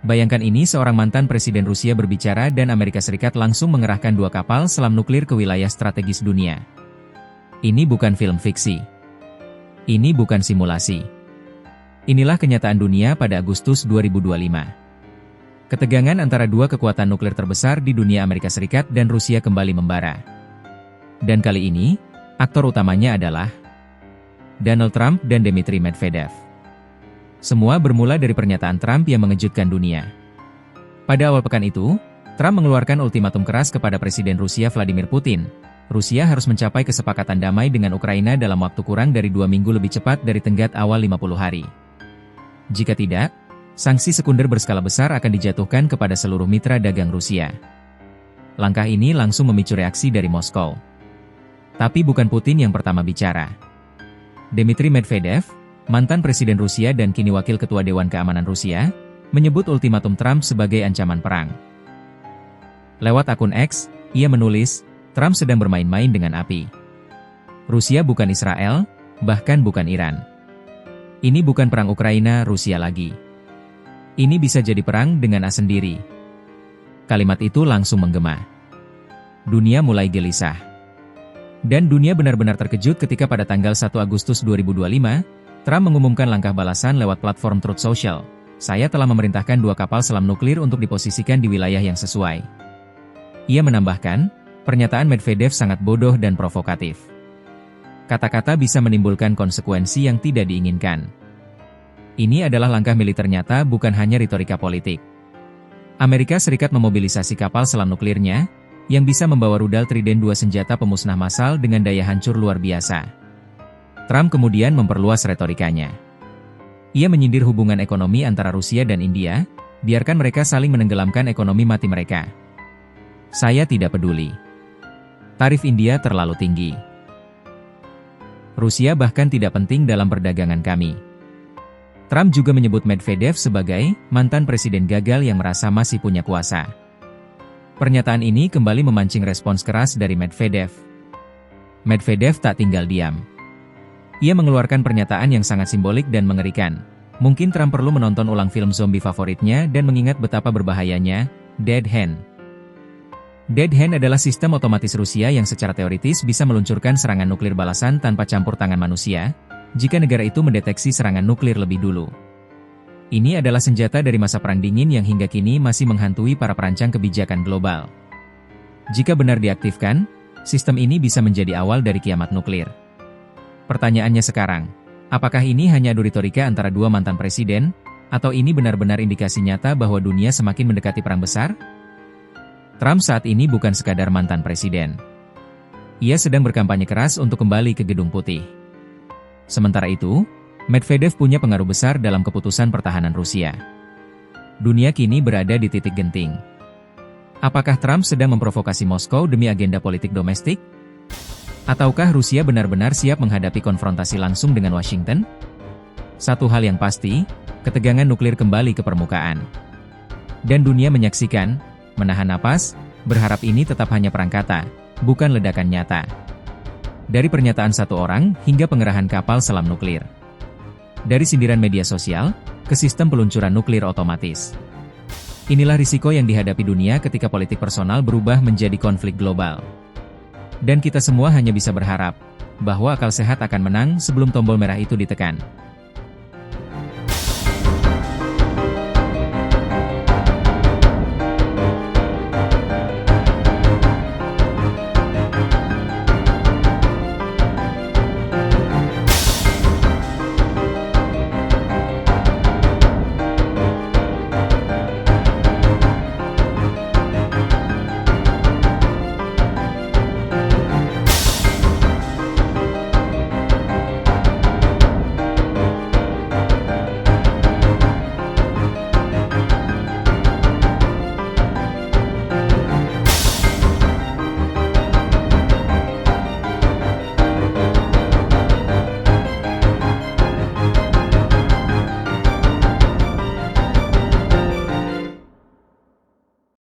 Bayangkan ini, seorang mantan presiden Rusia berbicara dan Amerika Serikat langsung mengerahkan 2 kapal selam nuklir ke wilayah strategis dunia. Ini bukan film fiksi. Ini bukan simulasi. Inilah kenyataan dunia pada Agustus 2025. Ketegangan antara 2 kekuatan nuklir terbesar di dunia, Amerika Serikat dan Rusia, kembali membara. Dan kali ini, aktor utamanya adalah Donald Trump dan Dmitry Medvedev. Semua bermula dari pernyataan Trump yang mengejutkan dunia. Pada awal pekan itu, Trump mengeluarkan ultimatum keras kepada Presiden Rusia Vladimir Putin. Rusia harus mencapai kesepakatan damai dengan Ukraina dalam waktu kurang dari 2 minggu lebih cepat dari tenggat awal 50 hari. Jika tidak, sanksi sekunder berskala besar akan dijatuhkan kepada seluruh mitra dagang Rusia. Langkah ini langsung memicu reaksi dari Moskow. Tapi bukan Putin yang pertama bicara. Dmitry Medvedev, mantan presiden Rusia dan kini wakil ketua Dewan Keamanan Rusia, menyebut ultimatum Trump sebagai ancaman perang. Lewat akun X, ia menulis, Trump sedang bermain-main dengan api. Rusia bukan Israel, bahkan bukan Iran. Ini bukan perang Ukraina-Rusia lagi. Ini bisa jadi perang dengan A sendiri. Kalimat itu langsung menggema. Dunia mulai gelisah. Dan dunia benar-benar terkejut ketika pada tanggal 1 Agustus 2025, Trump mengumumkan langkah balasan lewat platform Truth Social. Saya telah memerintahkan 2 kapal selam nuklir untuk diposisikan di wilayah yang sesuai. Ia menambahkan, pernyataan Medvedev sangat bodoh dan provokatif. Kata-kata bisa menimbulkan konsekuensi yang tidak diinginkan. Ini adalah langkah militer nyata, bukan hanya retorika politik. Amerika Serikat memobilisasi kapal selam nuklirnya, yang bisa membawa rudal Trident 2, senjata pemusnah massal dengan daya hancur luar biasa. Trump kemudian memperluas retorikanya. Ia menyindir hubungan ekonomi antara Rusia dan India, biarkan mereka saling menenggelamkan ekonomi mati mereka. Saya tidak peduli. Tarif India terlalu tinggi. Rusia bahkan tidak penting dalam perdagangan kami. Trump juga menyebut Medvedev sebagai mantan presiden gagal yang merasa masih punya kuasa. Pernyataan ini kembali memancing respons keras dari Medvedev. Medvedev tak tinggal diam. Ia mengeluarkan pernyataan yang sangat simbolik dan mengerikan. Mungkin Trump perlu menonton ulang film zombie favoritnya dan mengingat betapa berbahayanya Dead Hand. Dead Hand adalah sistem otomatis Rusia yang secara teoritis bisa meluncurkan serangan nuklir balasan tanpa campur tangan manusia, jika negara itu mendeteksi serangan nuklir lebih dulu. Ini adalah senjata dari masa Perang Dingin yang hingga kini masih menghantui para perancang kebijakan global. Jika benar diaktifkan, sistem ini bisa menjadi awal dari kiamat nuklir. Pertanyaannya sekarang, apakah ini hanya adu retorika antara 2 mantan presiden, atau ini benar-benar indikasi nyata bahwa dunia semakin mendekati perang besar? Trump saat ini bukan sekadar mantan presiden. Ia sedang berkampanye keras untuk kembali ke Gedung Putih. Sementara itu, Medvedev punya pengaruh besar dalam keputusan pertahanan Rusia. Dunia kini berada di titik genting. Apakah Trump sedang memprovokasi Moskow demi agenda politik domestik? Ataukah Rusia benar-benar siap menghadapi konfrontasi langsung dengan Washington? Satu hal yang pasti, ketegangan nuklir kembali ke permukaan. Dan dunia menyaksikan, menahan napas, berharap ini tetap hanya perang kata, bukan ledakan nyata. Dari pernyataan satu orang, hingga pengerahan kapal selam nuklir. Dari sindiran media sosial, ke sistem peluncuran nuklir otomatis. Inilah risiko yang dihadapi dunia ketika politik personal berubah menjadi konflik global. Dan kita semua hanya bisa berharap bahwa akal sehat akan menang sebelum tombol merah itu ditekan.